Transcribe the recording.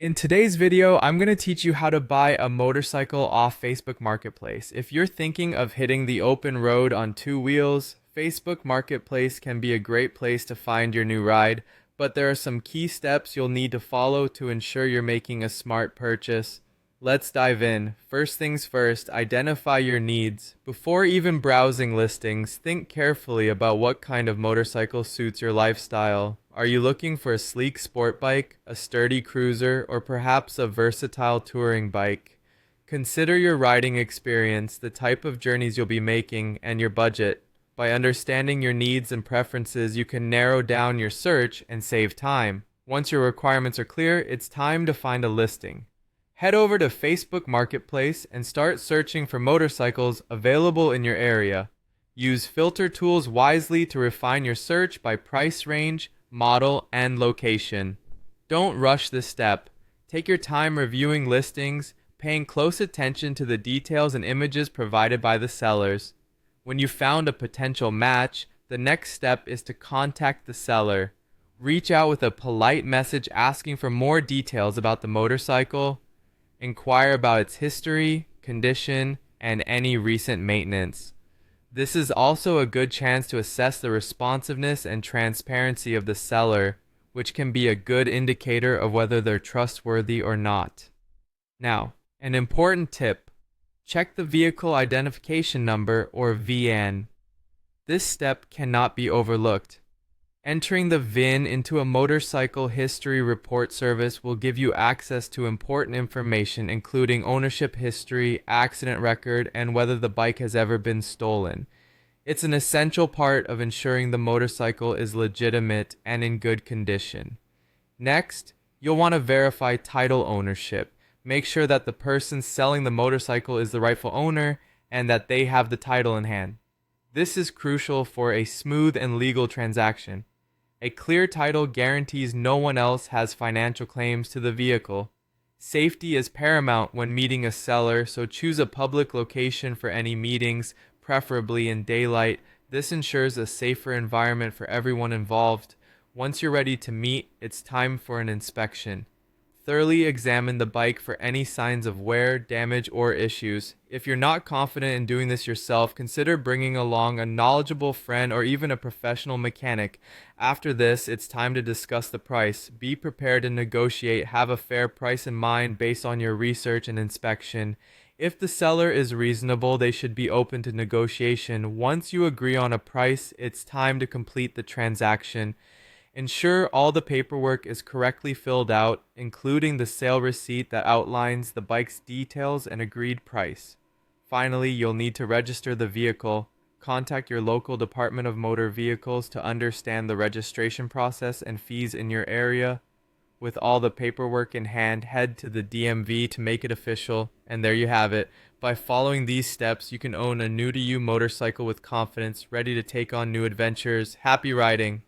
In today's video, I'm going to teach you how to buy a motorcycle off Facebook Marketplace. If you're thinking of hitting the open road on two wheels, Facebook Marketplace can be a great place to find your new ride, but there are some key steps you'll need to follow to ensure you're making a smart purchase. Let's dive in. First things first, identify your needs. Before even browsing listings, think carefully about what kind of motorcycle suits your lifestyle. Are you looking for a sleek sport bike, a sturdy cruiser, or perhaps a versatile touring bike? Consider your riding experience, the type of journeys you'll be making, and your budget. By understanding your needs and preferences, you can narrow down your search and save time. Once your requirements are clear, it's time to find a listing. Head over to Facebook Marketplace and start searching for motorcycles available in your area. Use filter tools wisely to refine your search by price range, model, and location. Don't rush this step. Take your time reviewing listings, paying close attention to the details and images provided by the sellers. When you found a potential match, the next step is to contact the seller. Reach out with a polite message asking for more details about the motorcycle. Inquire about its history, condition, and any recent maintenance. This is also a good chance to assess the responsiveness and transparency of the seller, which can be a good indicator of whether they're trustworthy or not. Now, an important tip: check the vehicle identification number or VIN. This step cannot be overlooked. Entering the VIN into a motorcycle history report service will give you access to important information including ownership history, accident record, and whether the bike has ever been stolen. It's an essential part of ensuring the motorcycle is legitimate and in good condition. Next, you'll want to verify title ownership. Make sure that the person selling the motorcycle is the rightful owner and that they have the title in hand. This is crucial for a smooth and legal transaction. A clear title guarantees no one else has financial claims to the vehicle. Safety is paramount when meeting a seller, so choose a public location for any meetings, preferably in daylight. This ensures a safer environment for everyone involved. Once you're ready to meet, it's time for an inspection. Thoroughly examine the bike for any signs of wear, damage, or issues. If you're not confident in doing this yourself, consider bringing along a knowledgeable friend or even a professional mechanic. After this, it's time to discuss the price. Be prepared to negotiate. Have a fair price in mind based on your research and inspection. If the seller is reasonable, they should be open to negotiation. Once you agree on a price, it's time to complete the transaction. Ensure all the paperwork is correctly filled out, including the sale receipt that outlines the bike's details and agreed price. Finally, you'll need to register the vehicle. Contact your local Department of Motor Vehicles to understand the registration process and fees in your area. With all the paperwork in hand, head to the DMV to make it official, and there you have it. By following these steps, you can own a new-to-you motorcycle with confidence, ready to take on new adventures. Happy riding!